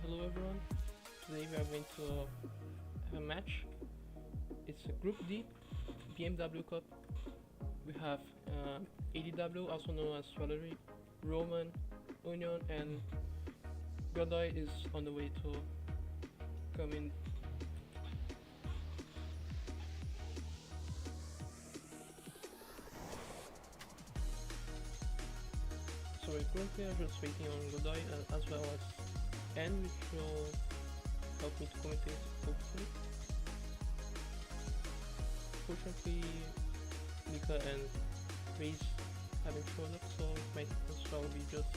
Hello everyone, today we are going to have a match. It's a Group D BMW Cup. We have ADW, also known as Valerie, Roman, Union, and Godoy is on the way to come in. So we currently are just waiting on Godoy as well as N, which will help me to commentate hopefully. Fortunately, Mika and Reese haven't showed up, so it might as well be just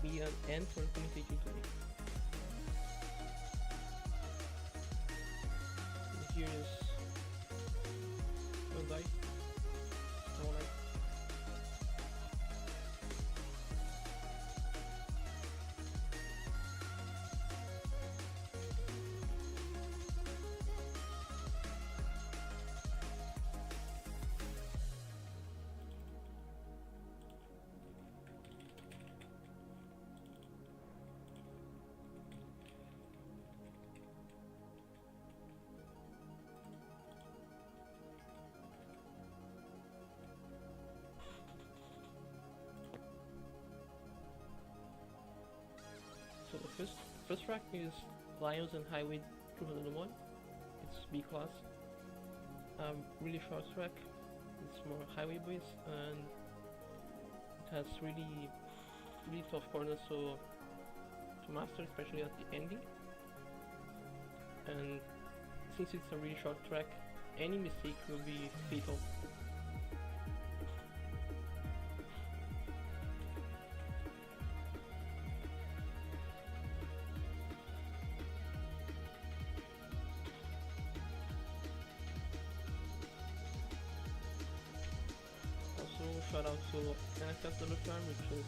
me and N for commentating today. And here is Godoy. Alright. So the first track is Lions and Highway 201. It's B class. Really short track. It's more highway based and it has really tough corners to master, especially at the ending. And since it's a really short track, any mistake will be fatal. Shout out to NFW Charm, which is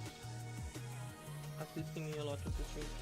assisting me a lot with this race.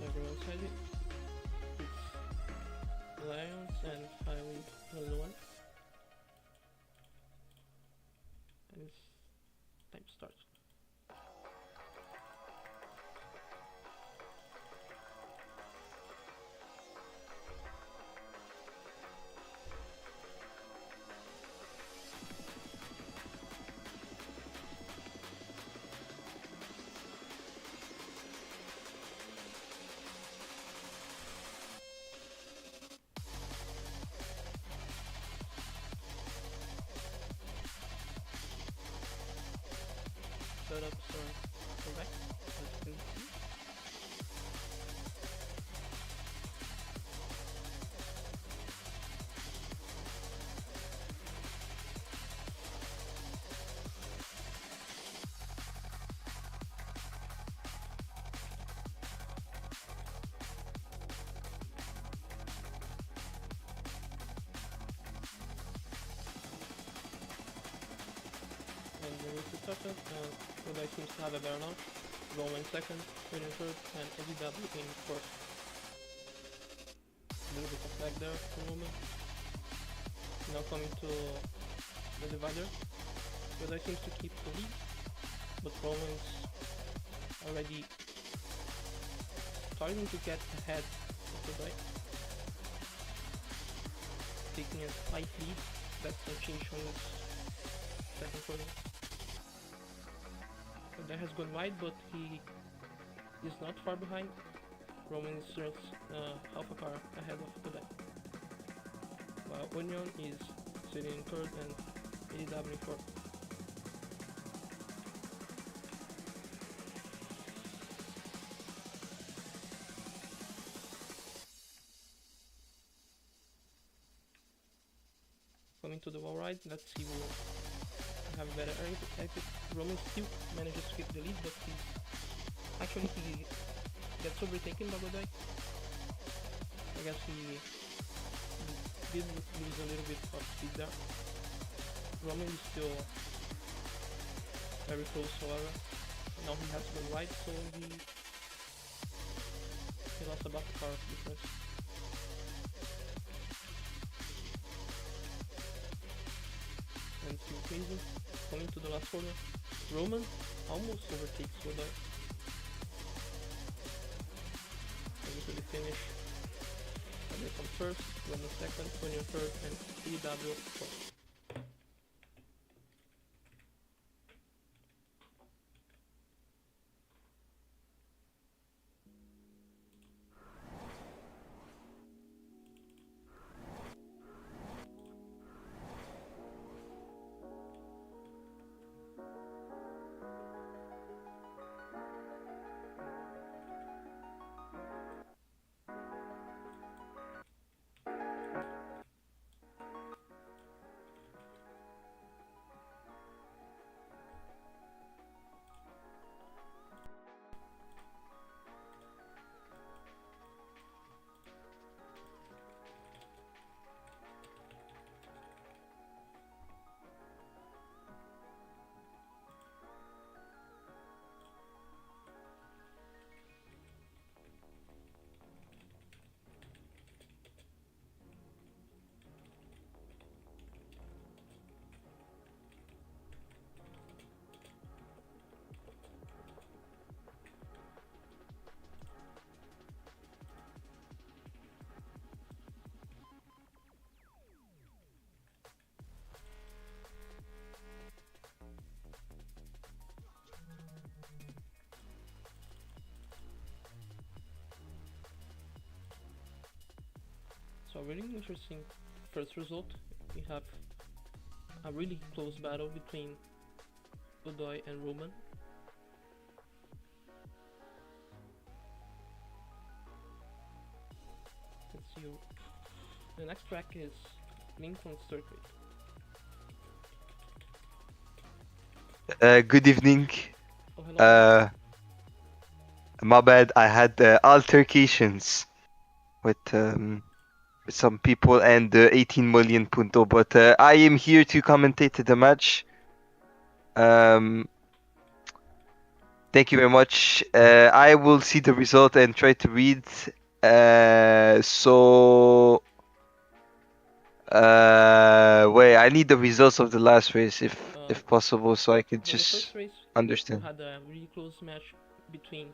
Everyone said it. It's Lions and Highway 101. And it's time to start. Setups are correct, as you can see. And the race is started. Godoy seems to have a better launch. Roman second, Win in third, and ADW in fourth. A little bit of lag there for Roman. Now coming to the divider. Godoy seems to keep the lead, but Roman's already starting to get ahead of Godoy. Taking a slight lead. That's a change from his second corner. That has gone wide, but he is not far behind. Roman is just half a car ahead of Godoy. While Union is sitting in third and ADW in fourth. Coming to the wall ride, let's see who will have a better exit. Roman still manages to keep the lead, but he gets overtaken by Godoy. I guess he did lose a little bit of speed there. Roman is still very close, however. Now he has the right, so he lost about the car difference. And still increasing. Coming to the last corner, Roman almost overtakes Godoy. Coming to the finish. They come first, Roman second, Union third, and ADW fourth. So a really interesting first result. We have a really close battle between Godoy and Roman. Let's see. The next track is Lincoln Circuit. Good evening. Oh, hello. My bad. I had altercations with some people and 18 million punto, but I am here to commentate the match. Thank you very much. I will see the result and try to read. Wait, I need the results of the last race if possible, so I can For the just first race, understand. we had a really close match between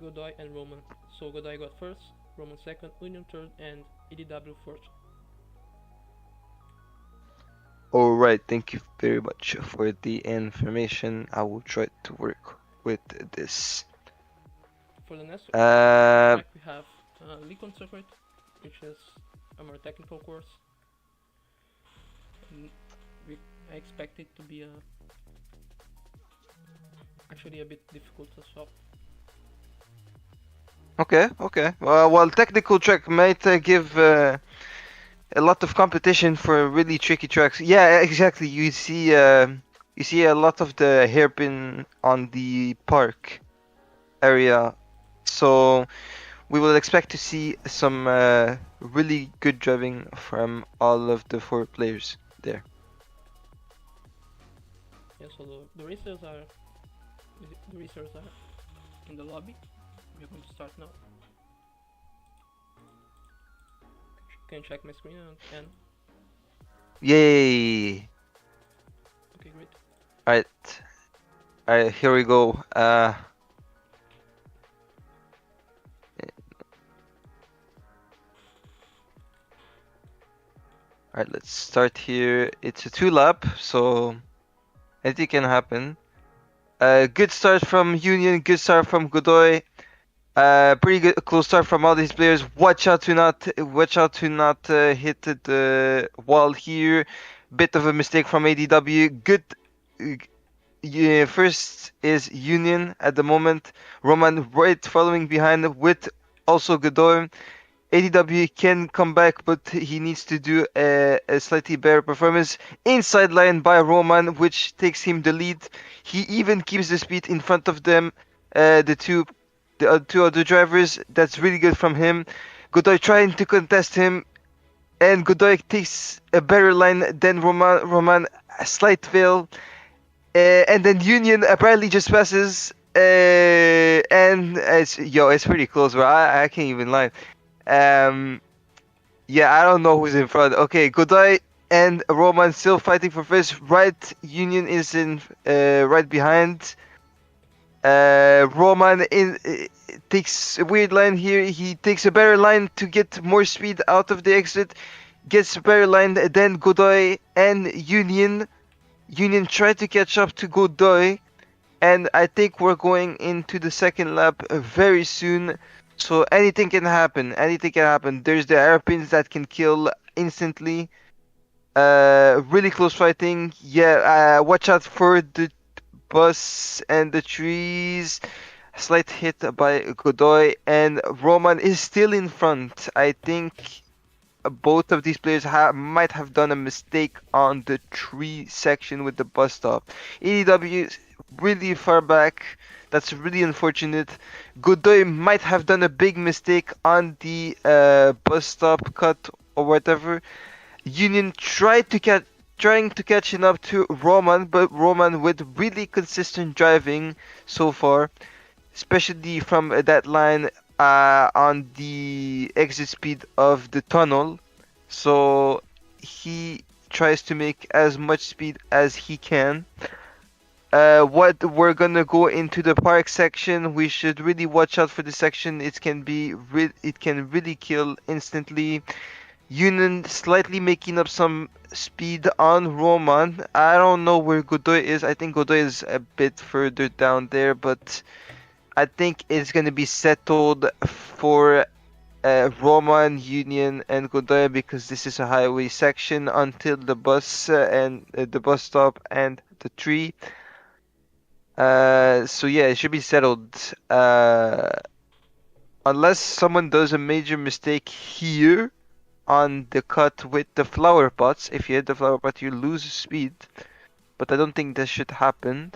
Godoy and Roman. So Godoy got first, Roman second, Union third, and ADW fourth. Alright, thank you very much for the information. I will try to work with this. For the next track, we have Lincoln Circuit, which is a more technical course. And I expect it to be actually a bit difficult as well. Okay. Well, technical track might give a lot of competition for really tricky tracks. Yeah, exactly. You see a lot of the hairpin on the park area, so we will expect to see some really good driving from all of the 4 players there. Yeah, so the racers are in the lobby. We're going to start now. Can you check my screen and Yay! okay, great. Alright, here we go. Alright, let's start here. It's a 2-lap, so anything can happen. Good start from Union, good start from Godoy. Pretty good close start from all these players. Watch out to not hit the wall here. Bit of a mistake from ADW. Good. Yeah, first is Union at the moment. Roman right following behind with also Godoy. ADW can come back, but he needs to do a slightly better performance. Inside line by Roman, which takes him the lead. He even keeps the speed in front of them. The two other drivers. That's really good from him. Godoy trying to contest him, and Godoy takes a better line than Roman. Roman a slight fail, and then Union apparently just passes. And it's pretty close, bro. I can't even lie. Um, yeah, I don't know who's in front. Okay, Godoy and Roman still fighting for first. Right, Union is in right behind. Roman takes a weird line here. He takes a better line to get more speed out of the exit. Gets a better line than Godoy and Union. Union tried to catch up to Godoy, and I think we're going into the second lap very soon. So anything can happen. Anything can happen. There's the airpins that can kill instantly. Really close fighting. Yeah. Watch out for the bus and the trees. Slight hit by Godoy, and Roman is still in front. I think both of these players might have done a mistake on the tree section with the bus stop. AEW is really far back. That's really unfortunate. Godoy might have done a big mistake on the bus stop cut or whatever. Union trying to catch up to Roman, but Roman with really consistent driving so far, especially from that line on the exit speed of the tunnel. So he tries to make as much speed as he can. What we're gonna go into the park section. We should really watch out for this section. It can really kill instantly. Union slightly making up some speed on Roman. I don't know where Godoy is. I think Godoy is a bit further down there, but I think it's gonna be settled for Roman, Union, and Godoy because this is a highway section until the bus and the bus stop and the tree. So yeah, it should be settled. Unless someone does a major mistake here on the cut with the flower pots. If you hit the flower pot, you lose speed. But I don't think that should happen.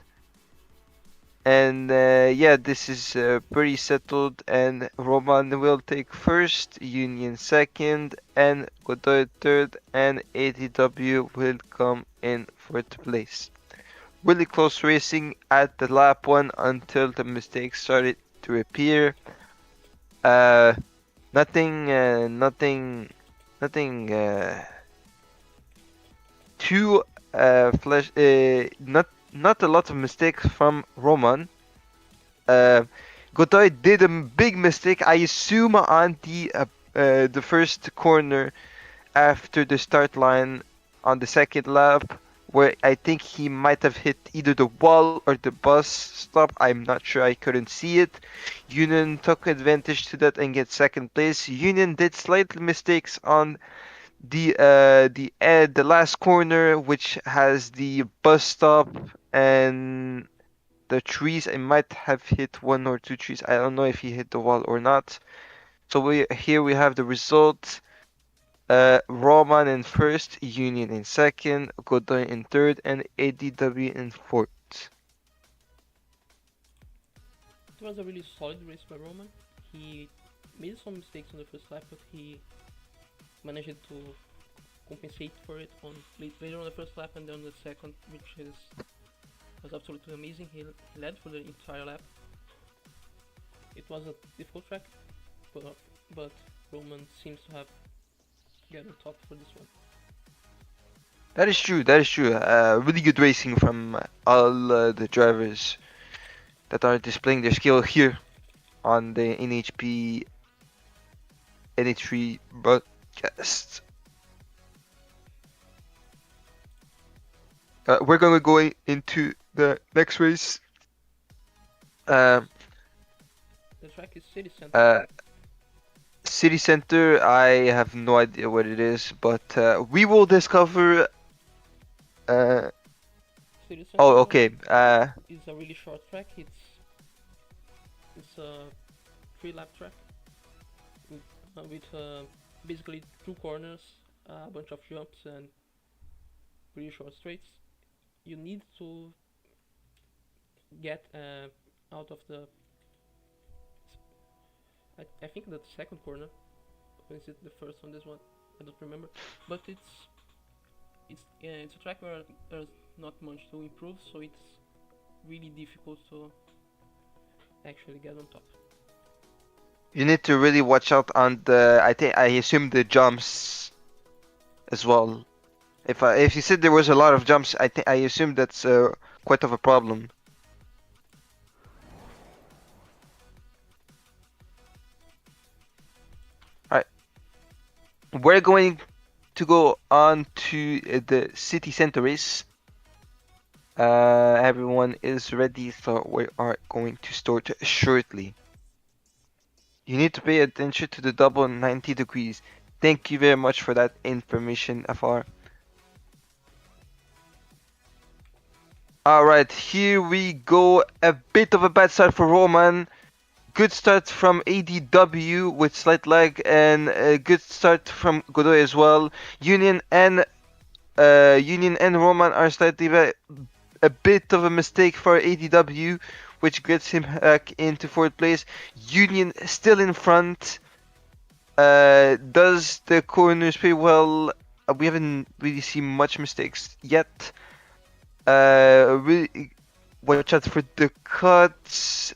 And yeah, this is pretty settled. And Roman will take first, Union second, and Godoy third, and ATW will come in fourth place. Really close racing at the lap 1 until the mistakes started to appear. Uh, nothing too flash. Not a lot of mistakes from Roman. Uh, Godoy did a big mistake, I assume, on the first corner after the start line on the second lap, where I think he might have hit either the wall or the bus stop. I'm not sure, I couldn't see it. Union took advantage to that and get second place. Union did slight mistakes on the last corner, which has the bus stop and the trees. I might have hit one or two trees. I don't know if he hit the wall or not. So we have the result. Roman in first, Union in second, Godoy in third, and ADW in fourth. It was a really solid race by Roman. He made some mistakes on the first lap, but he managed to compensate for it on later on the first lap and then on the second, which was absolutely amazing. He led for the entire lap. It was a difficult track, but Roman seems to have gotten top for this one. That is true. That is true. Really good racing from all the drivers that are displaying their skill here on the NHP NH3 broadcast. We're going to go into the next race. The track is City Center. Uh, City Center, I have no idea what it is, but we will discover. Uh, City oh, Center okay. is a really short track. It's a 3 lap track with basically 2 corners, a bunch of jumps, and pretty short straights. You need to get out of the. I think the second corner. Or is it the first on this one? I don't remember. But it's a track where there's not much to improve, so it's really difficult to actually get on top. You need to really watch out on I assume the jumps as well. If you said there was a lot of jumps, I assume that's quite of a problem. Alright, we're going to go on to the city center race. Everyone is ready, so we are going to start shortly. You need to pay attention to the double 90 degrees. Thank you very much for that information, Afar. Alright, here we go. A bit of a bad start for Roman. Good start from ADW with slight lag, and a good start from Godoy as well. Union and Roman are slightly a bit of a mistake for ADW, which gets him back into fourth place. Union still in front. Does the corners pretty well. We haven't really seen much mistakes yet. Really watch out for the cuts.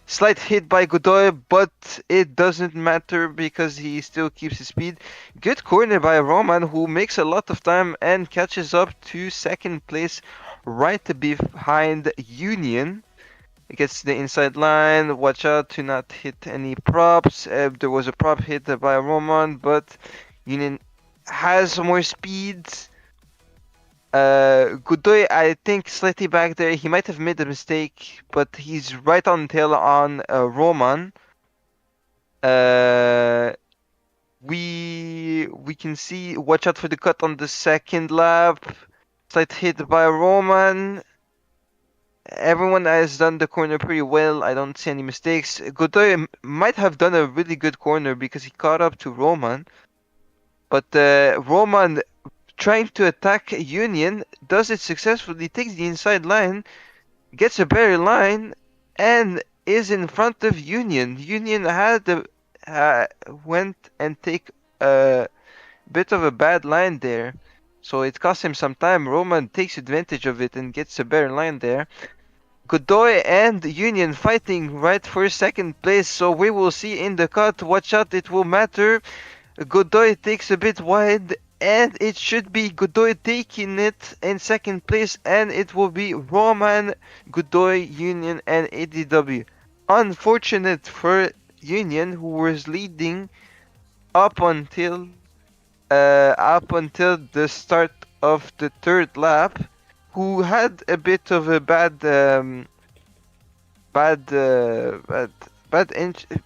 Slight hit by Godoy, but it doesn't matter because he still keeps his speed. Good corner by Roman, who makes a lot of time and catches up to second place right behind Union. It gets to the inside line. Watch out to not hit any props. There was a prop hit by Roman, but Union has more speed. Godoy, I think, slightly back there. He might have made a mistake, but he's right on tail on Roman. Uh, we can see. Watch out for the cut on the second lap. Slight hit by Roman. Everyone has done the corner pretty well. I don't see any mistakes. Godoy might have done a really good corner because he caught up to Roman. But Roman, trying to attack Union, does it successfully, takes the inside line, gets a better line, and is in front of Union. Union went and take a bit of a bad line there. So it cost him some time. Roman takes advantage of it and gets a better line there. Godoy and Union fighting right for second place, so we will see in the cut. Watch out, it will matter. Godoy takes a bit wide, and it should be Godoy taking it in second place, and it will be Roman, Godoy, Union, and ADW. Unfortunate for Union, who was leading up until the start of the third lap, who had a bit of a bad,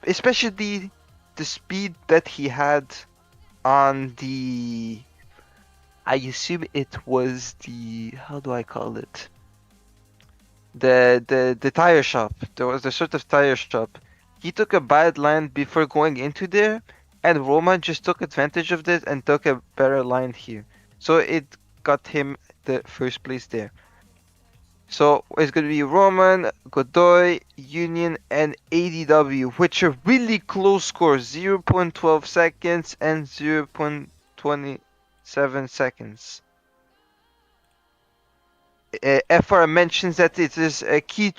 especially the speed that he had on the. I assume it was the. How do I call it? The tire shop. There was a sort of tire shop. He took a bad line before going into there, and Roman just took advantage of this and took a better line here. So it got him the first place there. So it's going to be Roman, Godoy, Union, and ADW, which are really close scores, 0.12 seconds and 0.27 seconds. FR mentions that it is a key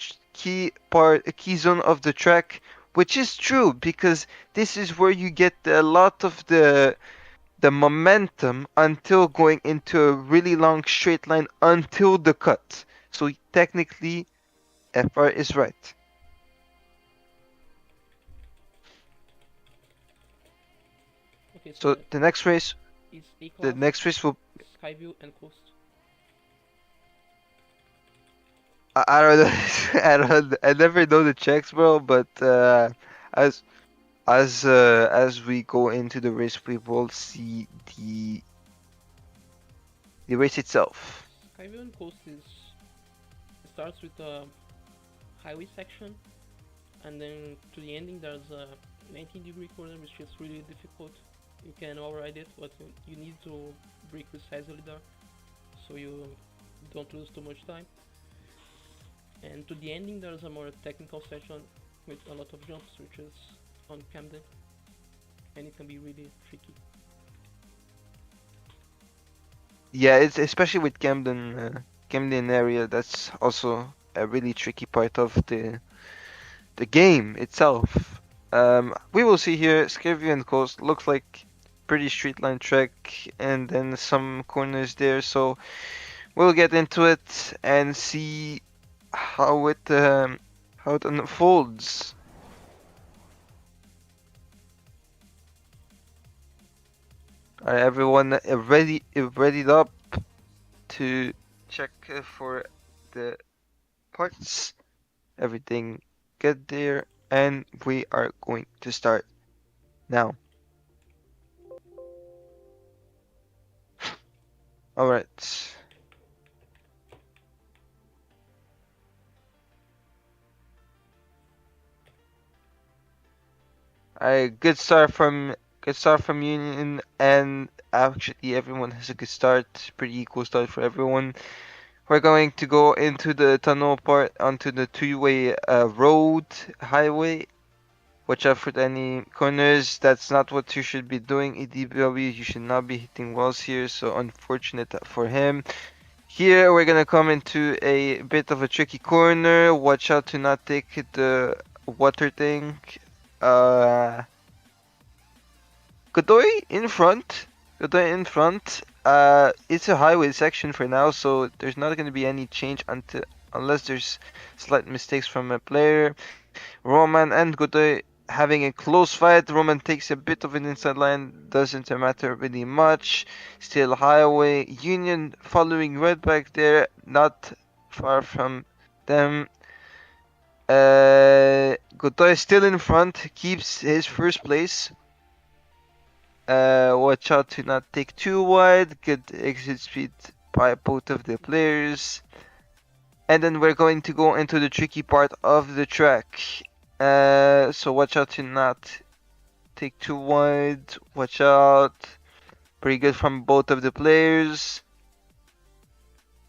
zone of the track, which is true because this is where you get a lot of the momentum until going into a really long straight line until the cut. So technically, FR is right. Okay, So the next race, is A-Class, will. Skyview, and Coast. I don't know. I never know the checks, bro. But As as we go into the race, we will see the race itself. Skyview Coast starts with a highway section, and then to the ending there's a 90-degree corner which is really difficult. You can override it, but you need to brake precisely there, so you don't lose too much time. And to the ending there's a more technical section with a lot of jumps, which is on Camden, and it can be really tricky. Yeah, it's especially with Camden area. That's also a really tricky part of the game itself. We will see here. Scavian Coast looks like pretty straight line track, and then some corners there. So we'll get into it and see how it unfolds. Are everyone readied up to check for the parts? Everything good there, and we are going to start now. All right. A good start from Union, and actually everyone has a good start, pretty equal start for everyone. We're going to go into the tunnel part onto the two-way road highway. Watch out for any corners. That's not what you should be doing. EDW, you should not be hitting walls here. So unfortunate for him. Here we're gonna come into a bit of a tricky corner. Watch out to not take the water tank. Godoy in front. Godoy in front. It's a highway section for now, so there's not going to be any change unless there's slight mistakes from a player. Roman and Godoy having a close fight. Roman takes a bit of an inside line, doesn't matter really much. Still highway. Union following red back there, not far from them. Godoy still in front, keeps his first place. Watch out to not take too wide. Good exit speed by both of the players. And then we're going to go into the tricky part of the track. So watch out to not take too wide. Watch out. Pretty good from both of the players.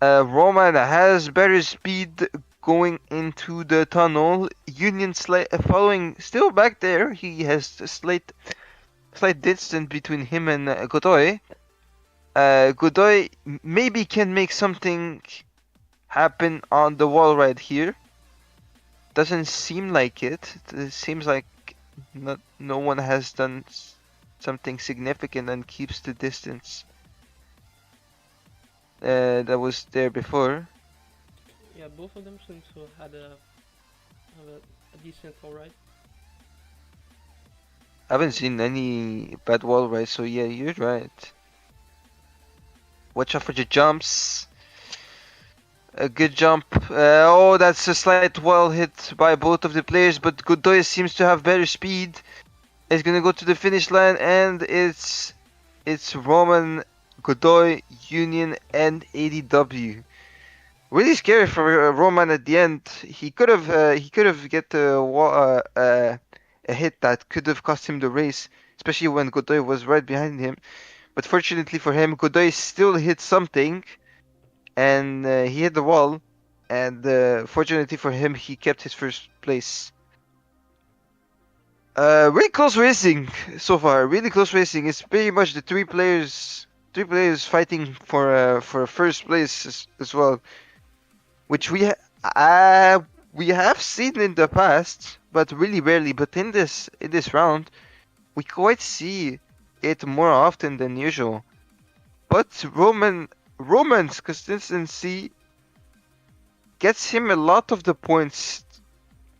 Roman has better speed going into the tunnel. Union following still back there. He has a slight distance between him and Godoy. Godoy maybe can make something happen on the wall right here. Doesn't seem like it. It seems like no one has done something significant and keeps the distance that was there before. Yeah, both of them seem to have a decent alright. I haven't seen any bad wall rides, so yeah, you're right. Watch out for the jumps. A good jump. Oh, that's a slight wall hit by both of the players, but Godoy seems to have better speed. It's gonna go to the finish line, and it's Roman, Godoy, Union, and ADW. Really scary for Roman at the end. He could have get a hit that could have cost him the race, especially when Godoy was right behind him. But fortunately for him, Godoy still hit something, and he hit the wall. And fortunately for him, he kept his first place. Really close racing so far. Really close racing. It's pretty much the three players fighting for a first place as well, which we have seen in the past, but really rarely. But in this round, we quite see it more often than usual. But Roman's consistency gets him a lot of the points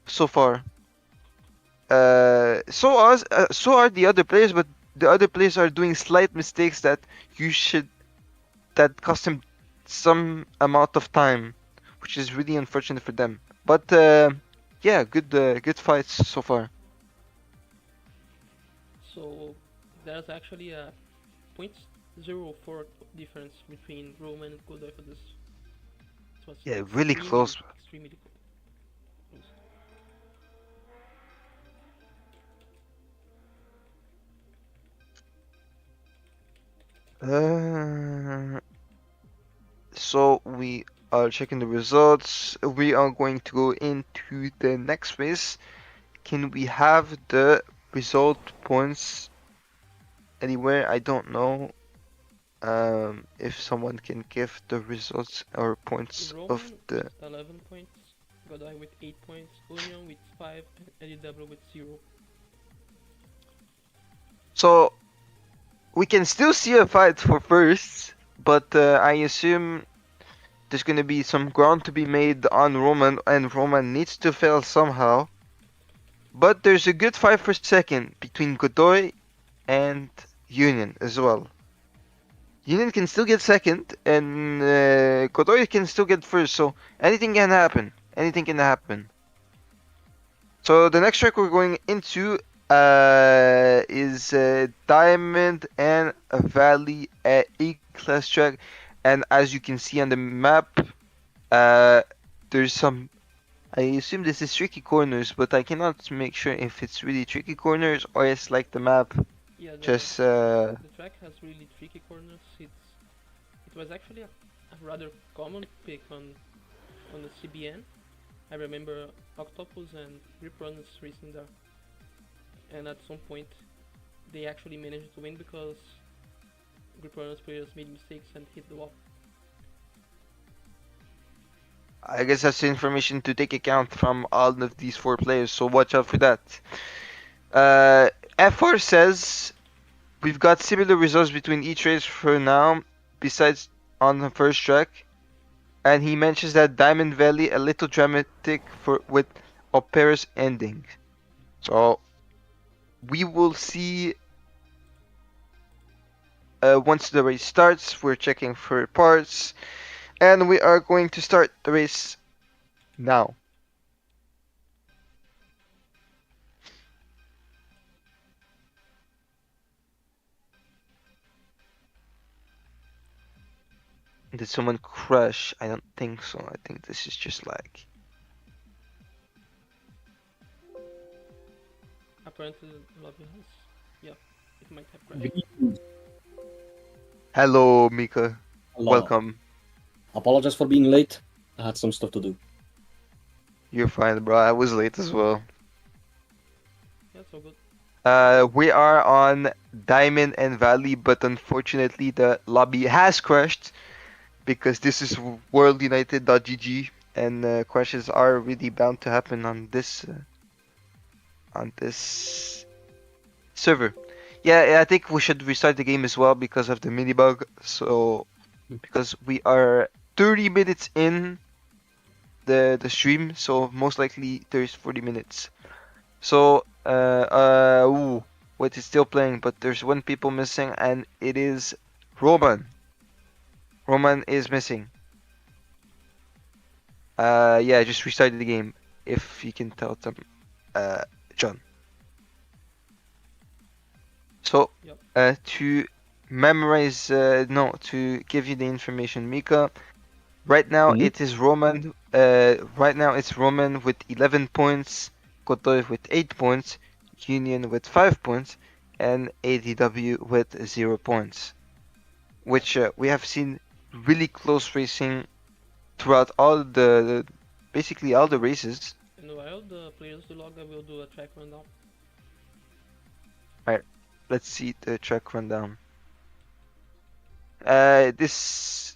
so far. So are the other players, but the other players are doing slight mistakes that cost him some amount of time, which is really unfortunate for them. But yeah, good fights so far. So there's actually a 0.04 difference between Roman and Godoy for this. It was Yeah, really extremely, close. extremely close. Uh, so we are checking the results. We are going to go into the next race. Can we have the result points anywhere? I don't know. If someone can give the results or points of Roman with the. 11 points, Godoy with 8 points, Union with 5, and LEW with 0. So we can still see a fight for first, but I assume there's gonna be some ground to be made on Roman, and Roman needs to fail somehow. But there's a good fight for second between Godoy and Union as well. Union can still get second, and Godoy can still get first. So anything can happen. Anything can happen. So the next track we're going into is Diamond and Valley A-class track, and as you can see on the map, uh, there's some. I assume this is tricky corners, but I cannot make sure if it's really tricky corners or it's like the map Yeah, just. the track has really tricky corners. It was actually a rather common pick on the CBN. I remember Octopus and Grip Runners racing there, and at some point they actually managed to win because Grip Runners players made mistakes and hit the wall. I guess that's information to take account from all of these four players, so watch out for that. FR says we've got similar results between each race for now, besides on the first track, and he mentions that Diamond Valley a little dramatic for with Opera's ending. So we will see once the race starts. We're checking for parts, and we are going to start the race now. Did someone crash? I don't think so. I think this is just like. Apparently, the lobby has, yeah, it might have crashed. Greetings. Hello, Mika. Hello. Welcome. Apologize for being late. I had some stuff to do. You're fine, bro. I was late as well. Yeah, so good. We are on Diamond and Valley, but unfortunately the lobby has crashed because this is worldunited.gg and crashes are really bound to happen on this server. Yeah, I think we should restart the game as well because of the mini bug. So because we are 30 minutes in the stream, so most likely there's 40 minutes. So ooh, wait, it's still playing, but there's one people missing, and it is Roman. Roman is missing. Yeah, just restarted the game. If you can tell them, John. So, Yep. to memorize, no, to give you the information, Mika. Right now Mhm. it is Roman. Right now it's Roman with 11 points, Godoy with 8 points, Union with 5 points, and ADW with 0 points. Which we have seen really close racing throughout basically all the races. And while the players do log, I will do a track rundown. Alright, let's see the track rundown.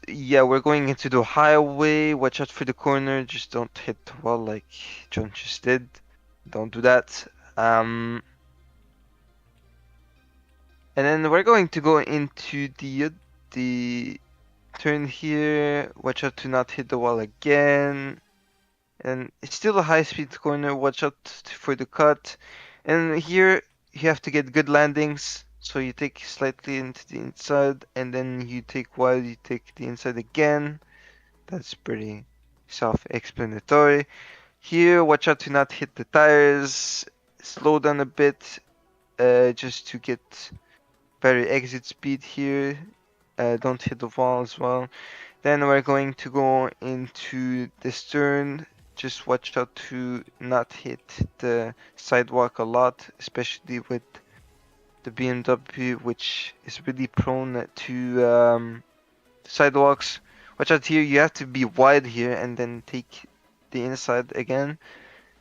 Yeah, we're going into the highway. Watch out for the corner. Just don't hit the wall like John just did. Don't do that. And then we're going to go into the turn here. Watch out to not hit the wall again. And it's still a high-speed corner. Watch out for the cut. And here you have to get good landings. So you take slightly into the inside, and then you take wide. You take the inside again. That's pretty self-explanatory. Here, watch out to not hit the tires. Slow down a bit. just to get better exit speed here. Don't hit the wall as well. Then we're going to go into this turn. Just watch out to not hit the sidewalk a lot, especially with the BMW, which is really prone to sidewalks. Watch out here, you have to be wide here and then take the inside again.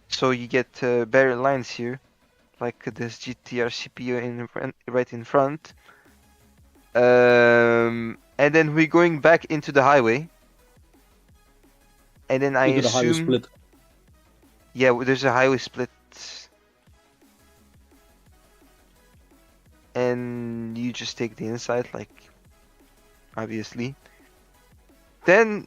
So you get better lines here, like this GTR CPU right in front. And then we're going back into the highway. And then I Into the highway assume, split. yeah, there's a highway split. And you just take the inside, like, obviously. Then,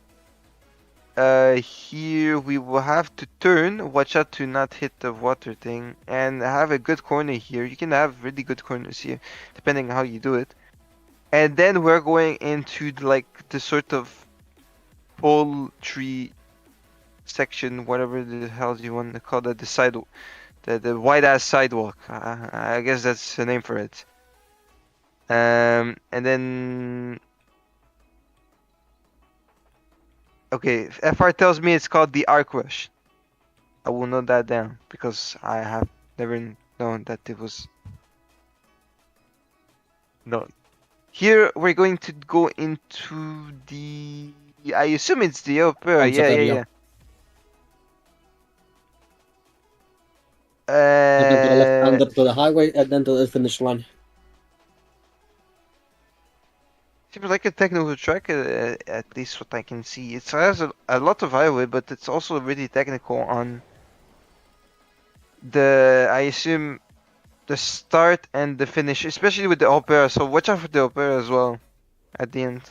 here we will have to turn. Watch out to not hit the water thing. And have a good corner here. You can have really good corners here, depending on how you do it. And then we're going into, like, the sort of poultry section, whatever the hell you want to call that, the wide-ass sidewalk. I guess that's the name for it. And then, okay, FR tells me it's called the Arc Rush. I will note that down because I have never known that it was known. Here we're going to go into the. I assume it's the Opera. Concept area. And then to the left hander to the highway, and then to the finish line. Seems like a technical track, at least what I can see. It has a lot of highway, but it's also really technical on the, I assume, the start and the finish, especially with the Opera. So watch out for the Opera as well at the end.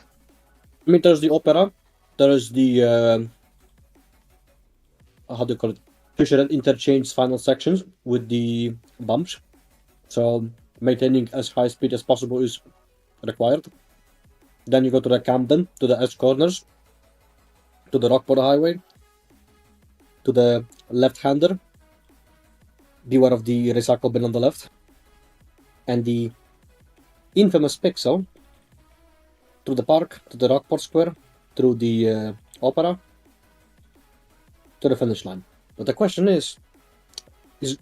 I mean, there's the Opera, there is the, how do you call it? Fisher and interchange final sections with the bumps. So maintaining as high speed as possible is required. Then you go to the Camden, to the S corners, to the Rockport Highway, to the left-hander. Beware of the recycle bin on the left. And the infamous Pixel, through the park, to the Rockport Square, through the Opera, to the finish line. But the question is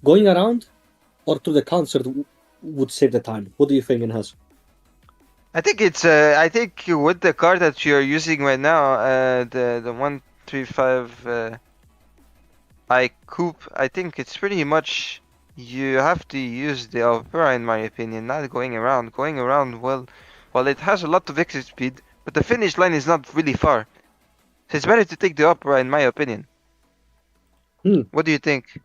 going around or to the concert would save the time? What do you think, Inhas? I think it's I think with the car that you're using right now, the 135 I Coupe, I think it's pretty much you have to use the Opera in my opinion, not going around. Going around, well, it has a lot of exit speed, but the finish line is not really far. So it's better to take the Opera in my opinion. What do you think?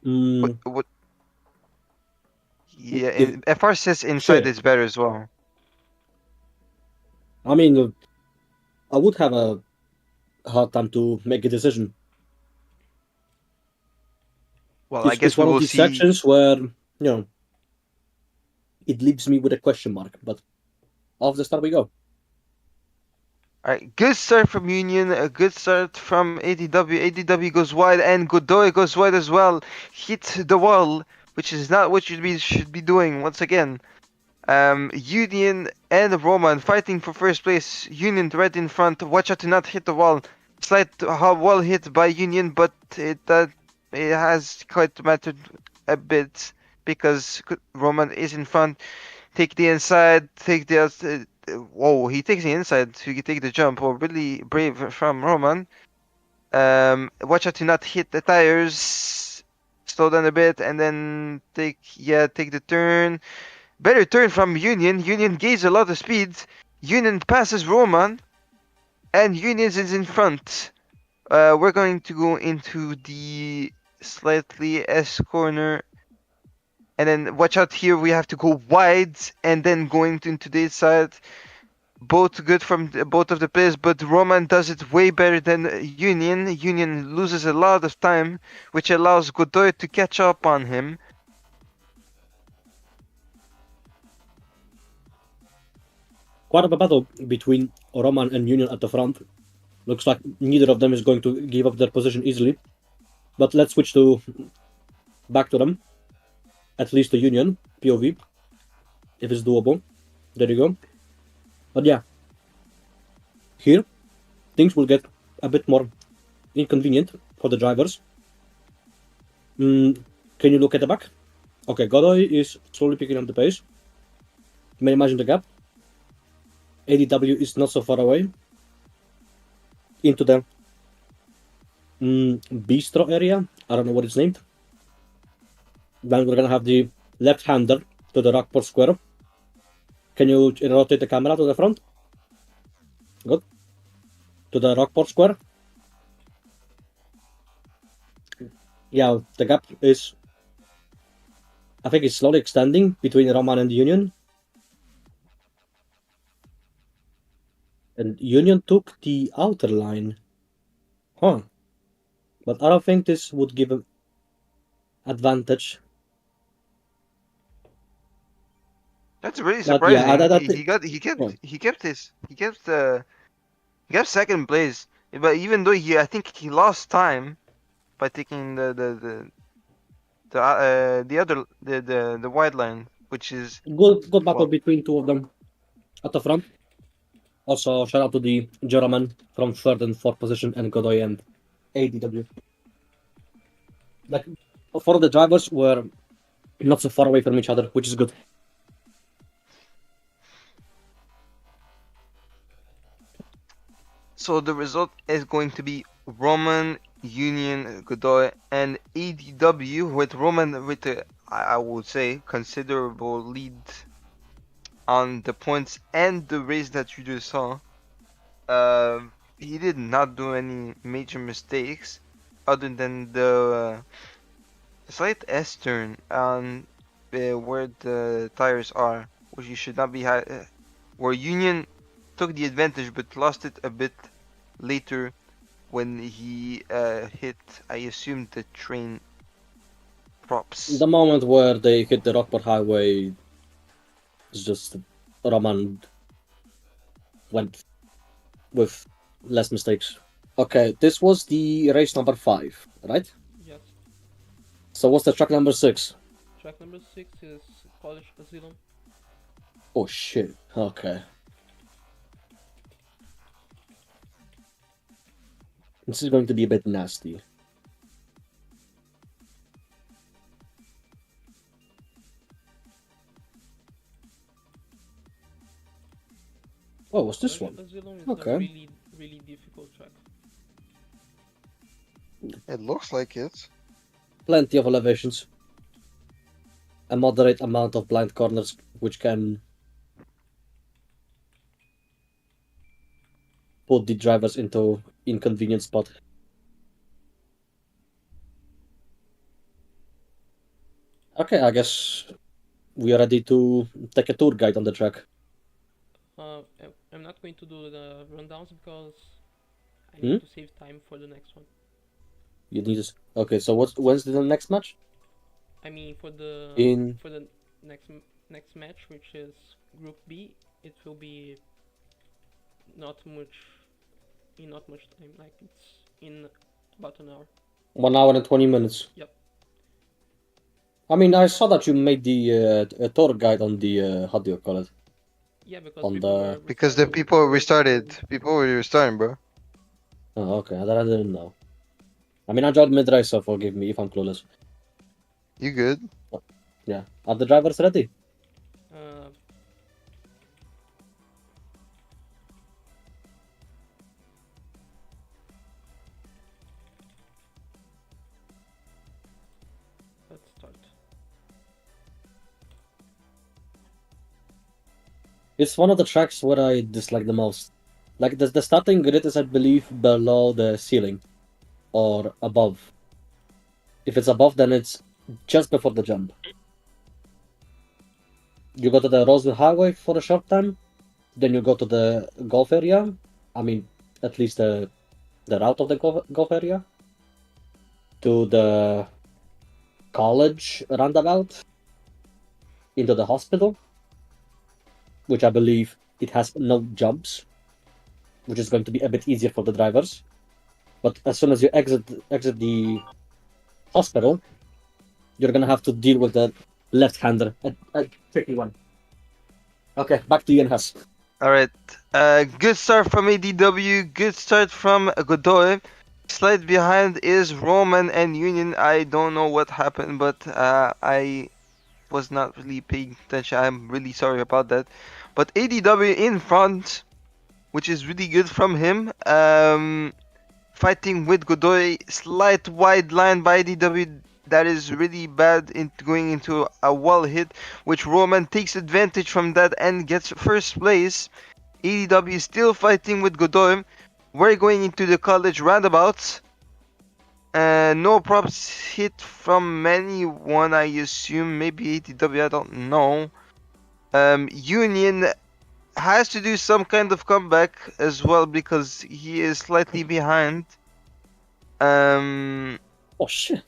What? Yeah, FR says inside is better as well. I mean, I would have a hard time to make a decision. Well, I guess it's one of these sections where, it leaves me with a question mark, but off the start we go. Alright, good start from Union, a good start from ADW. ADW goes wide and Godoy goes wide as well. Hit the wall, which is not what you should be doing once again. Union and Roman fighting for first place. Union right in front. Watch out to not hit the wall. Slight wall hit by Union, but it has quite mattered a bit because Roman is in front. Take the inside. Take the whoa! He takes the inside to take the jump. Oh, really brave from Roman. Watch out to not hit the tires. Slow down a bit and then take the turn. Better turn from Union. Union gains a lot of speed. Union passes Roman. And Union is in front. We're going to go into the slightly S corner. And then watch out here. We have to go wide. And then going into this side. Both good from both of the players. But Roman does it way better than Union. Union loses a lot of time. Which allows Godoy to catch up on him. Quite a battle between Roman and Union at the front. Looks like neither of them is going to give up their position easily. But let's switch to back to them. At least the Union POV, if it's doable. There you go. But yeah, here things will get a bit more inconvenient for the drivers. Can you look at the back? Okay, Godoy is slowly picking up the pace. You may imagine the gap. ADW is not so far away. Into the bistro area. I don't know what it's named. Then we're gonna have the left-hander to the Rockport Square. Can you rotate the camera to the front? Good. To the Rockport Square. Yeah, the gap is, I think it's slowly extending between Roman and Union. And Union took the outer line. Huh. But I don't think this would give him advantage. That's really But surprising. yeah, He kept second place. But even though I think he lost time by taking the wide line, which is good battle well, between two of them at the front. Also, shout out to the German from third and fourth position and Godoy and ADW. Like, four of the drivers were not so far away from each other, which is good. So the result is going to be Roman, Union, Godoy, and ADW with Roman with I would say considerable lead on the points and the race that you just saw. He did not do any major mistakes other than the slight S turn on where the tires are, which you should not be where Union took the advantage but lost it a bit later when he hit, I assume, the train props. The moment where they hit the Rockport Highway is just Roman went with less mistakes. Okay, this was the race number 5, right? Yes. So what's the track number 6? Track number 6 is College Asylum. Oh shit, okay. This is going to be a bit nasty. Oh, what's this College one? Asylum is Okay. a really, really difficult track. It looks like it. Plenty of elevations. A moderate amount of blind corners, which can put the drivers into inconvenient spot. Okay, I guess we are ready to take a tour guide on the track. I'm not going to do the rundowns because I Hmm? need to save time for the next one. You need to. Okay, so when's the next match? I mean, for the In next match, which is Group B, it will be not much time. Like it's in about an hour. 1 hour and 20 minutes. Yep. I mean, I saw that you made the tour guide on the how do you call it? Yeah, because On people the- were Because the restarting. people restarted. People were restarting, bro. Oh, okay, that I didn't know. I mean, I joined mid race, so forgive me if I'm clueless. You good? Yeah, are the drivers ready? Uh, let's start. It's one of the tracks where I dislike the most. Like the starting grid is, I believe, below the ceiling or above. If it's above, then it's just before the jump. You go to the Roseville Highway for a short time, then you go to the golf area. I mean, at least the route of the golf area. To the college roundabout. Into the hospital, which I believe it has no jumps, which is going to be a bit easier for the drivers. But as soon as you exit the hospital, you're gonna have to deal with the left-hander. A tricky one. Okay, back to you, Has. All right. Good start from ADW. Good start from Godoy. Slight behind is Roman and Union. I don't know what happened, but I was not really paying attention. I'm really sorry about that. But ADW in front, which is really good from him. Fighting with Godoy, slight wide line by ADW. That is really bad in going into a wall hit, which Roman takes advantage from that and gets first place. ADW is still fighting with Godoy. We're going into the college roundabouts. No props hit from anyone, I assume. Maybe ADW, I don't know. Union has to do some kind of comeback as well because he is slightly behind. Oh shit!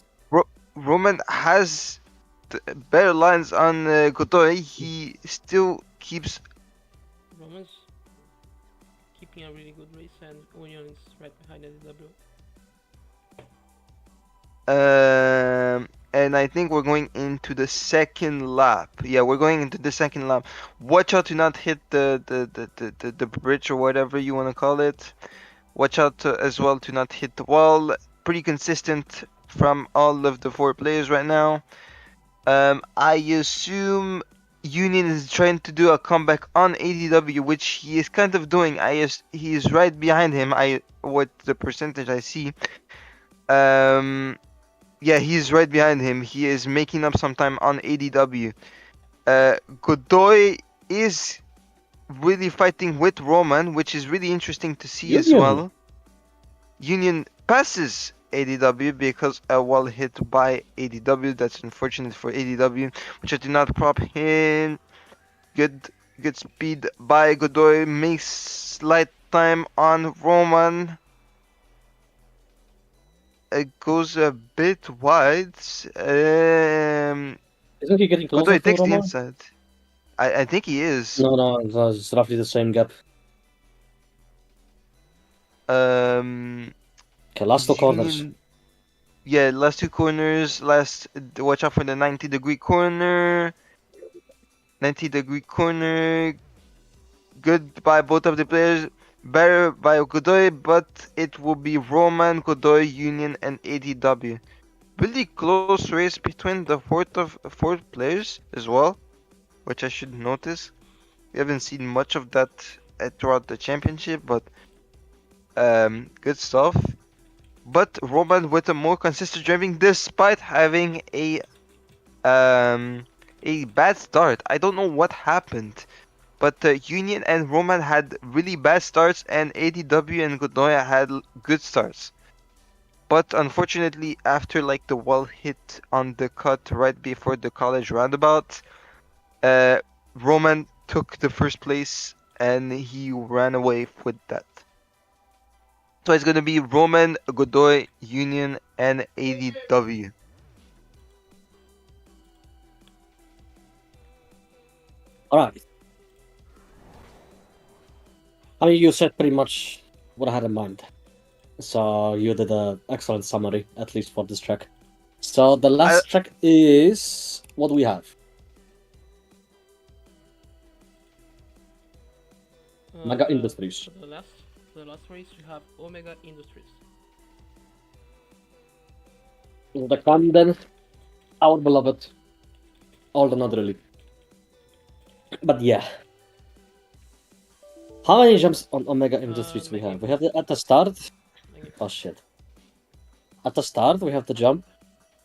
Roman has better lines on Godoy. He still keeps. Roman's keeping a really good race, and Union is right behind ADW. And I think we're going into the second lap. Yeah, we're going into the second lap. Watch out to not hit the bridge or whatever you want to call it. Watch out as well to not hit the wall. Pretty consistent from all of the 4 players right now. I assume Union is trying to do a comeback on ADW, which he is kind of doing. He is right behind him. What the percentage I see. Yeah, he's right behind him. He is making up some time on ADW. Godoy is really fighting with Roman, which is really interesting to see as well. Union passes ADW because a wall hit by ADW. That's unfortunate for ADW, which I do not prop in. Good speed by Godoy. Makes slight time on Roman. It goes a bit wide. Isn't he getting closer Godoy to takes the Roman? inside. I think he is. No, it's roughly the same gap. Okay, last 2 corners. Yeah, last 2 corners. Watch out for the 90-degree corner. 90-degree corner. Good by both of the players. Better by Godoy, but it will be Roman, Godoy, Union, and ADW. Really close race between the 4 players as well, which I should notice. We haven't seen much of that throughout the championship, but good stuff. But Roman with a more consistent driving despite having a bad start. I don't know what happened, but Union and Roman had really bad starts, and ADW and Godoy had good starts. But unfortunately, after like the wall hit on the cut right before the college roundabout, Roman took the first place and he ran away with that. So it's gonna be Roman, Godoy, Union, and ADW. Alright. I mean, you said pretty much what I had in mind. So you did an excellent summary, at least for this track. So the last track is what do we have? Mega Industries. For the last race, we have Omega Industries. The Camden, our beloved, although not really. But yeah. How many jumps on Omega Industries we have? We have at the start. Oh shit. At the start, we have the jump.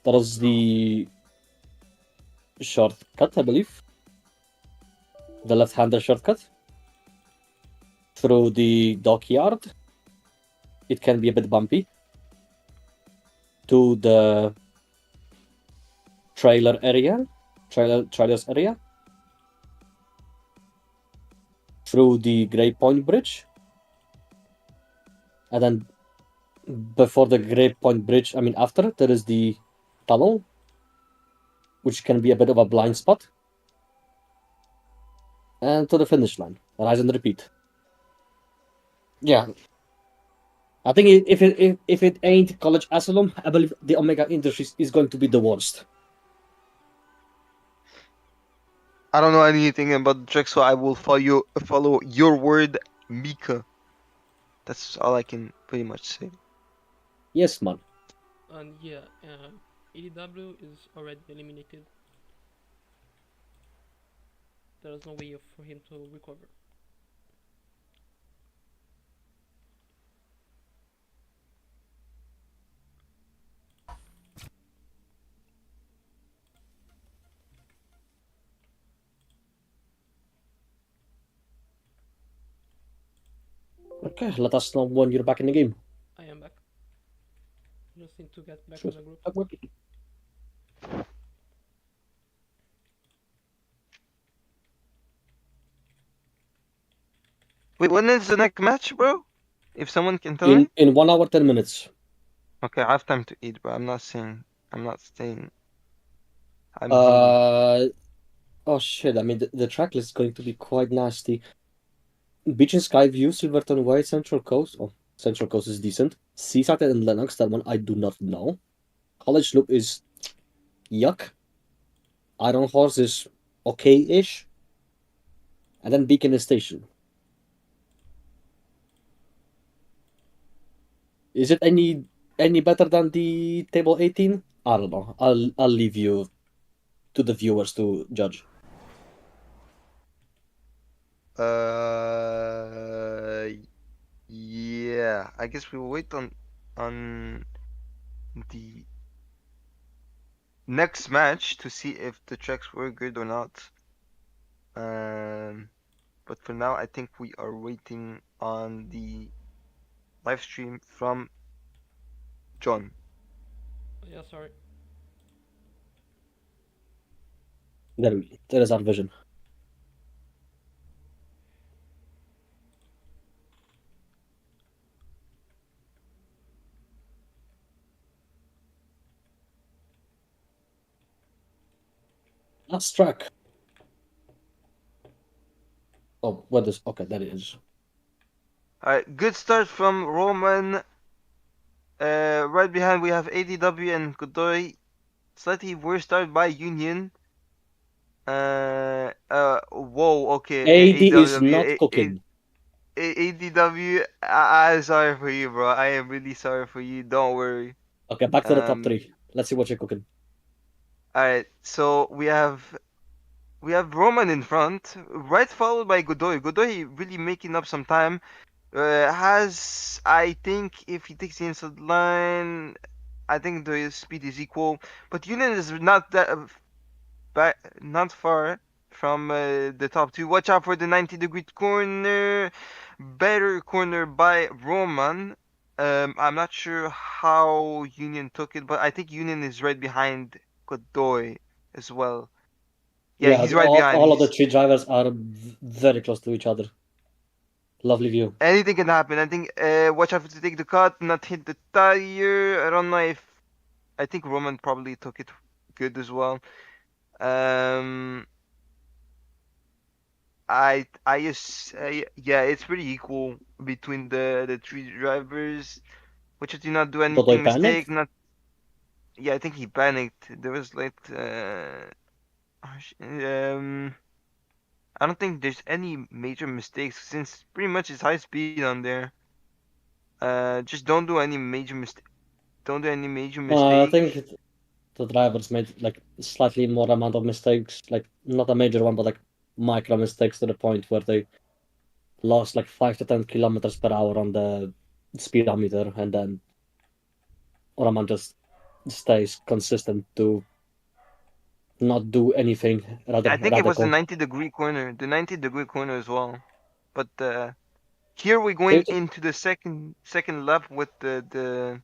That is the shortcut, I believe. The left-hander shortcut. Through the dockyard. It can be a bit bumpy. To the trailers area. Through the Grey Point Bridge. And then before the Grey Point Bridge, after, there is the tunnel, which can be a bit of a blind spot. And to the finish line. Rise and repeat. Yeah. I think if it ain't College Asylum, I believe the Omega Industries is going to be the worst. I don't know anything about the track, so I will follow your word, Mika. That's all I can pretty much say. Yes, man. And yeah, ADW is already eliminated. There is no way for him to recover. Okay, let us know when you're back in the game. I am back. Just need to get back Sure. on the group. Wait, when is the next match, bro? If someone can tell me. In 1 hour 10 minutes. Okay, I have time to eat, bro. I'm not staying. I'm hungry. Oh shit, I mean the track list is going to be quite nasty. Beach and Sky View, Silverton Way, Central Coast. Oh, Central Coast is decent. Seaside and Lennox, that one I do not know. College Loop is yuck. Iron Horse is okay-ish. And then Beacon Station. Is it any better than the table 18? I don't know. I'll leave you to the viewers to judge. Yeah. I guess we'll wait on the next match to see if the tracks were good or not. But for now, I think we are waiting on the live stream from John. Yeah, sorry. There is our vision. Last track. Oh, what is okay? That is. Alright, good start from Roman. Right behind we have ADW and Godoy. Slightly worse start by Union. Whoa, okay. AD is ADW, not cooking. ADW. I'm sorry for you, bro. I am really sorry for you. Don't worry. Okay, back to the top Um, three. Let's see what you're cooking. alright. So we have Roman in front, right followed by Godoy. Godoy really making up some time. Has I think if he takes the inside line, I think the speed is equal. But Union is not that not far from the top two. Watch out for the 90-degree corner. Better corner by Roman. I'm not sure how Union took it, but I think Union is right behind Godoy as well. Yeah, Yeah, he's right behind. all of the He's three drivers are very close to each other. Lovely view. anything can happen. I think watch out to take the cut, not hit the tire. I don't know if I think Roman probably took it good as well. Um, I just yeah, it's pretty equal between the three drivers. Which did not do Godoy anything mistake. panicked. Not yeah, I think he panicked. There was like I don't think there's any major mistakes since pretty much it's high speed on there. Just don't do any major mistake. Don't do any major I think mistake. the drivers made like slightly more amount of mistakes, like not a major one, but like micro mistakes to the point where they lost like 5 to 10 kilometers per hour on the speedometer, and then Oraman just stays consistent to not do anything rather I think it was the radical. 90-degree corner, the 90-degree corner as well. But here we're going They, into the second lap with the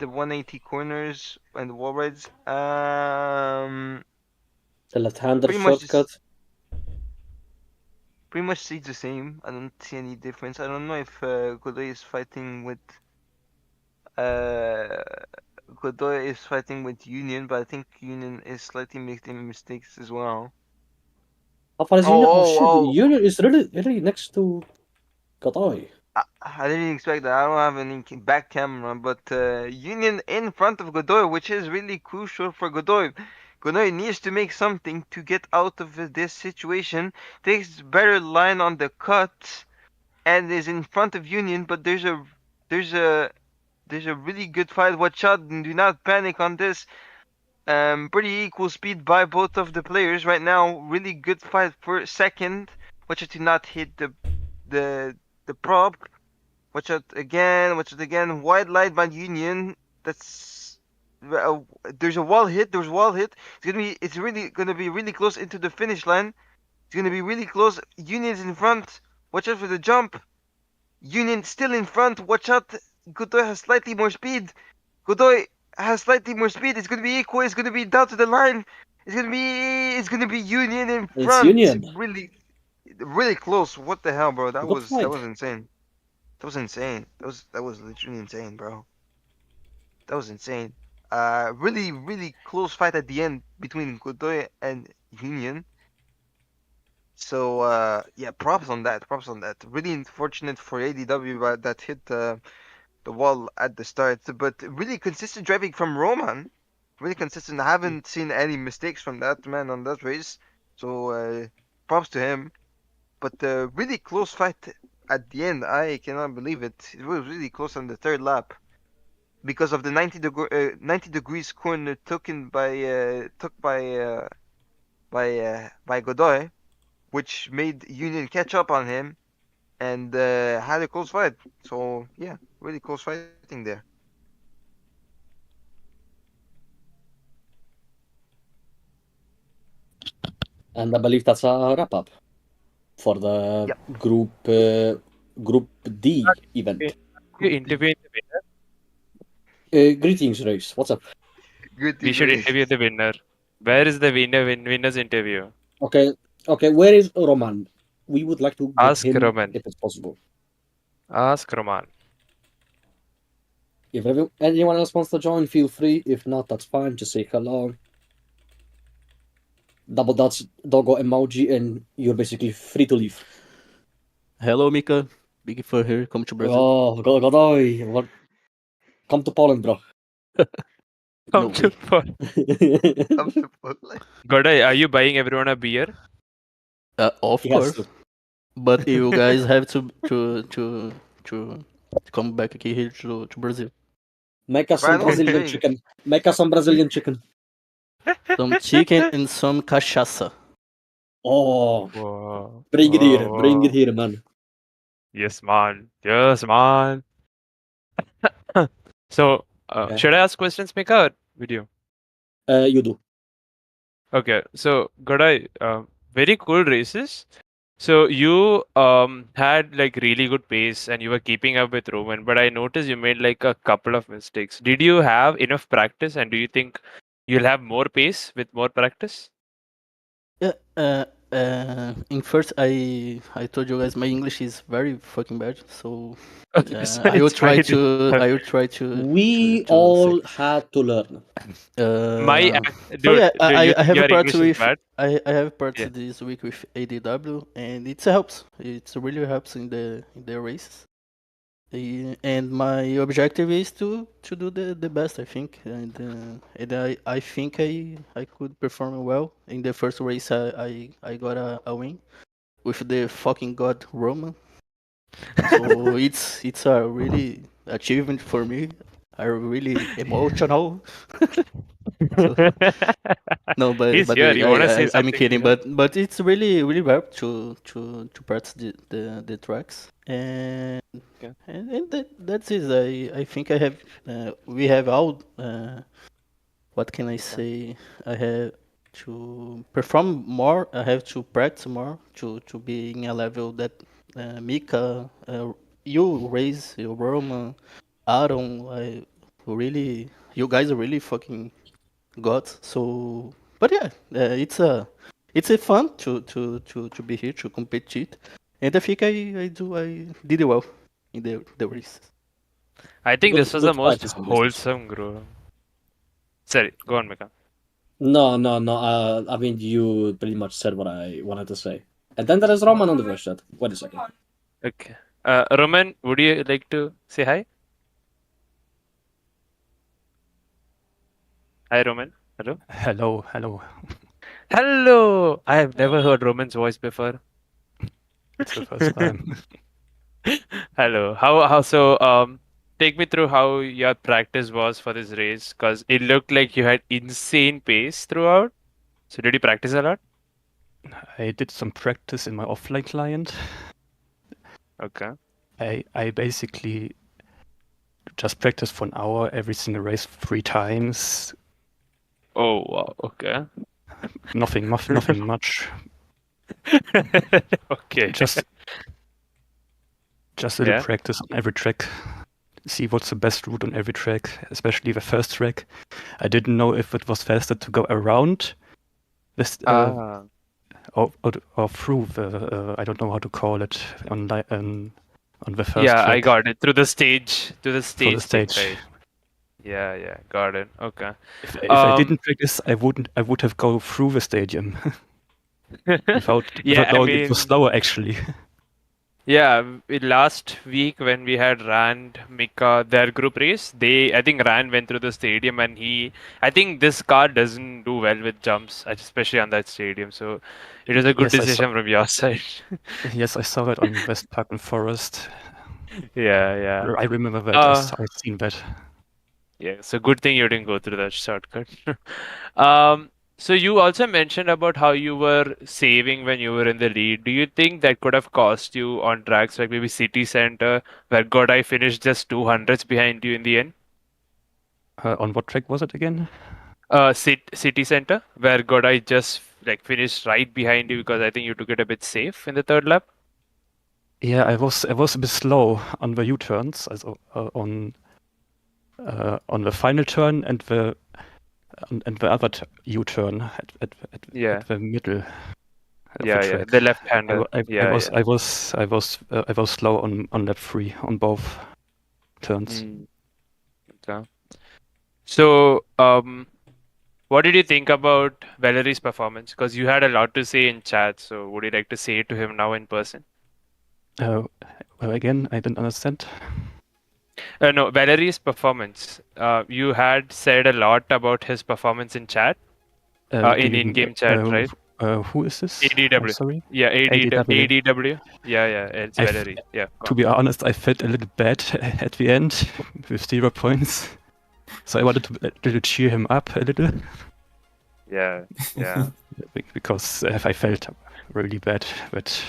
180 corners and wall rides. the left-hander Pretty much this, shortcut. pretty much stays the same. I don't see any difference. I don't know if Godoy is fighting with uh Godoy is fighting with Union, but I think Union is slightly making mistakes as well. How far is Oh, Union? Oh oh, shit, oh! Union is really next to Godoy. I didn't expect that. I don't have any back camera, but Union in front of Godoy, which is really crucial for Godoy. Godoy needs to make something to get out of this situation. Takes better line on the cut and is in front of Union, but there's a really good fight. Watch out! Do not panic on this. Pretty equal speed by both of the players right now. Really good fight for second. Watch out to not hit the prop. Watch out again. Watch out again. Wide light by Union. That's there's a wall hit. There's a wall hit. It's really gonna be really close into the finish line. It's gonna be really close. Union's in front. Watch out for the jump. Union still in front. Watch out. Godoy has slightly more speed. Godoy has slightly more speed. It's gonna be equal. It's gonna be down to the line. It's gonna be Union in It's front. Union. Really close. What the hell, bro? That Good was fight. insane. That was insane. That was literally insane, bro. That was insane. Really close fight at the end between Godoy and Union. So yeah, props on that. Props on that. Really unfortunate for ADW that hit the wall at the start, but really consistent driving from Roman. Really consistent. I haven't seen any mistakes from that man on that race. So props to him. But really close fight at the end. I cannot believe it. It was really close on the third lap because of the 90 degrees corner taken by by Godoy, which made Union catch up on him and had a close fight. So yeah, really close fighting there. And I believe that's a wrap up for the Yep. Group D event. You interview the winner. Greetings, Race. What's up? Good. We should interview the winner. Where is the winner's interview? Okay, where is Roman? We would like to get Ask him Roman. if it's possible. Ask Roman. If anyone else wants to join, feel free. If not, that's fine. Just say hello. Double dots, doggo emoji, and you're basically free to leave. Hello, Mika. Big for here. Come to Brazil. Oh, Godoy. Come to Poland, bro. Come to Poland. Godai, are you buying everyone a beer? Of He has course. to. But you guys have to come back here to Brazil. Make us some Right on, Brazilian Jay. chicken. Make us some Brazilian chicken. Some chicken and some cachaça. Oh, Whoa. bring it here. Whoa, Bring it whoa. here, man. Yes, man. Yes, man. So, Yeah. should I ask questions, Mika, or video? You do. Okay, so Godai, very cool races. So you had like really good pace and you were keeping up with Roman, but I noticed you made like a couple of mistakes. Did you have enough practice, and do you think you'll have more pace with more practice? Yeah. In first, I told you guys my English is very fucking bad, so So I will it's try fine. to. I will try to. We to all say. had to learn. My So dude, yeah, do you I think have a your part English is with bad? I have a part Yeah. this week with ADW, and it helps. It really helps in the races. And my objective is to do the best, I think, and I think I could perform well in the first race. I got a win with the fucking god Roman. So it's a really achievement for me. I'm really emotional. So, no, He's here. You want to say I'm something? kidding. You know? But it's really hard to practice the tracks, and Okay. and that's it. I think I have we have all what can I say? I have to perform more. I have to practice more to be in a level that Mika, you raise your Roman, Aaron, really you guys are really fucking gods. So, but yeah, it's a fun to be here to compete, and I think I did well in the race. I think Good- this was good the most practice, Mr. wholesome, bro. Sorry, go on, Mika. No. I mean, you pretty much said what I wanted to say. And then there is Roman on the voice chat. Wait a second. Okay. Roman, would you like to say hi? Hi, Roman. Hello? Hello. Hello! I have never heard Roman's voice before. It's the first time. Hello. How take me through how your practice was for this race, because it looked like you had insane pace throughout. So did you practice a lot? I did some practice in my offline client. Okay. I basically just practiced for an hour every single race 3 times. Oh wow, okay. Nothing much. Okay. Just a little Yeah. practice on every track. See what's the best route on every track, especially the first track. I didn't know if it was faster to go around this Ah. or through the I don't know how to call it on the first Yeah, I track got it. Through the stage for the thing, stage. right? Yeah, got it. Okay. If I didn't practice, I would have go through the stadium without Yeah, I knowing it was mean, slower actually. yeah, last week when we had Rand, Mika, their group race, I think Rand went through the stadium and I think this car doesn't do well with jumps, especially on that stadium. So it was a good Yes, I saw. decision from your side. Yes, I saw it on West Park and Forest. Yeah. I remember that. Uh, I've seen that. yeah, so good thing you didn't go through that shortcut. Um, so you also mentioned about how you were saving when you were in the lead. Do you think that could have cost you on tracks like maybe City Center, where Godai finished just 200s behind you in the end? On what track was it again? City Center, where Godai just like finished right behind you because I think you took it a bit safe in the third lap. Yeah, I was a bit slow on the U-turns, also on the final turn and the other U-turn Yeah, at the middle of the yeah, track. the left-hander. I Yeah. was slow on lap 3 on both turns. Okay. So, what did you think about Valerie's performance? Because you had a lot to say in chat, so would you like to say it to him now in person? Well, again, I didn't understand. No, Valerie's performance. You had said a lot about his performance in chat, in in-game chat, right? Who is this? ADW. Sorry. Yeah, ADW. ADW. Yeah, it's Valerie. Yeah. To be honest, I felt a little bad at the end with 0 points. So I wanted to cheer him up a little. Yeah. Because I felt really bad that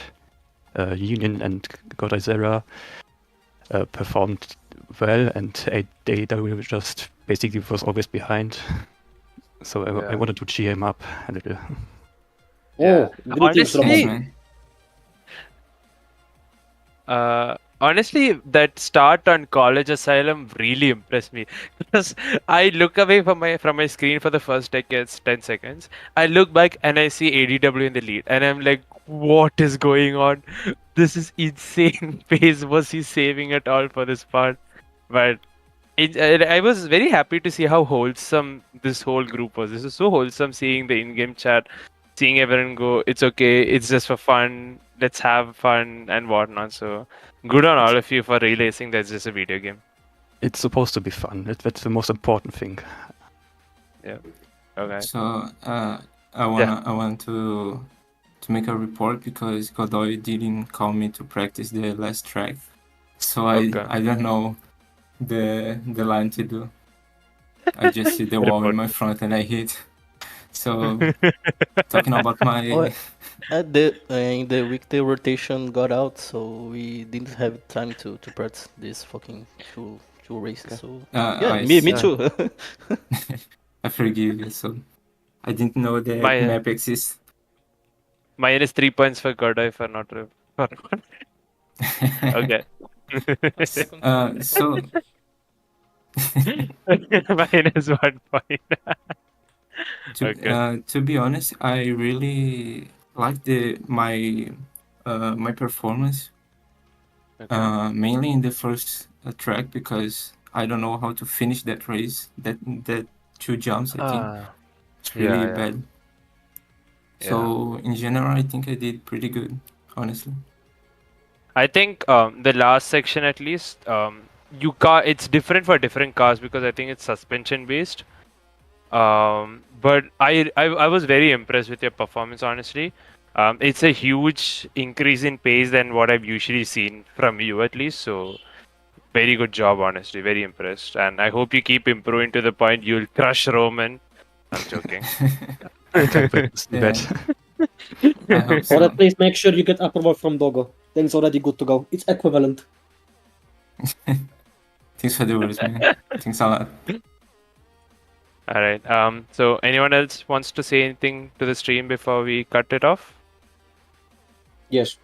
Union and Godizera performed well, and AW just basically was always behind. So I wanted to cheer him up a little. Oh, greetings, Honestly, Ramon. honestly, that start on College Asylum really impressed me because I look away from my screen for the first 10 seconds. I look back and I see ADW in the lead, and I'm like, "What is going on? This is insane pace. Was he saving at all for this part?" But I was very happy to see how wholesome this whole group was. This is so wholesome seeing the in-game chat, seeing everyone go, "It's okay. It's just for fun. Let's have fun and whatnot." So good on all of you for realizing that's just a video game. It's supposed to be fun. That's the most important thing. Okay. So I Yeah. want to make a report because Godoy didn't call me to practice the last track, so Okay. I don't know the line to do. I just see the wall in my front and I hit. So talking about my Well, in the week the rotation got out, so we didn't have time to practice this fucking two races. So yeah, I me too. I forgive you. So I didn't know the My map exists. minus 3 points for Godai for not. Okay. A second So Minus 1 point. Okay. to be honest, I really like my performance. Okay. Mainly in the first track because I don't know how to finish that race. That 2 jumps, I think it's really yeah. bad. So in general, I think I did pretty good, honestly. I think the last section at least it's different for different cars because I think it's suspension based. But I was very impressed with your performance, honestly. It's a huge increase in pace than what I've usually seen from you, at least. So, very good job, honestly. Very impressed. And I hope you keep improving to the point you'll crush Roman. I'm joking. I can't wait to see Yeah. that. I hope Or so. at least make sure you get approval from Dogo. Then it's already good to go. It's equivalent. Thanks for the words, man. Thanks a lot. All right. So anyone else wants to say anything to the stream before we cut it off? Yes.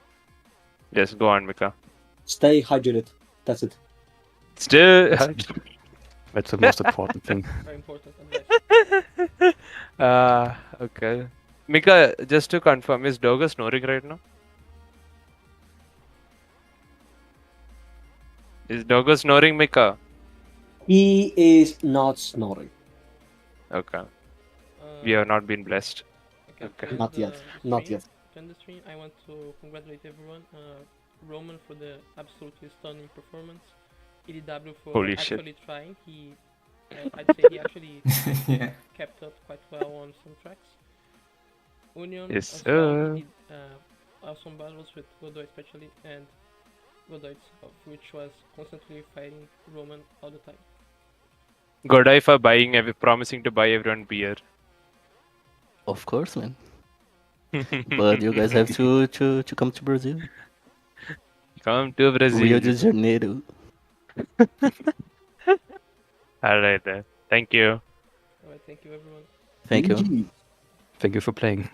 Yes, go on, Mika. Stay hydrated. That's it. Still. That's the most important thing. Very important advice. Okay. Mika, just to confirm, is Dogo snoring right now? Is Dogo snoring, Mika? He is not snoring. Okay. We have not been blessed. Okay. Not yet. Not yet. To end the stream, I want to congratulate everyone. Roman for the absolutely stunning performance. EDW for Holy shit. actually trying. I'd say he actually Yeah. kept up quite well on some tracks. Union Yes, as well, sir. he did awesome battles with Godoy especially, and Godoy itself, which was constantly fighting Roman all the time. Godai for promising to buy everyone beer. Of course, man. But you guys have to come to Brazil. Come to Brazil. Rio de Janeiro. Alright then. Thank you. Alright, thank you everyone. Thank you. Thank you for playing.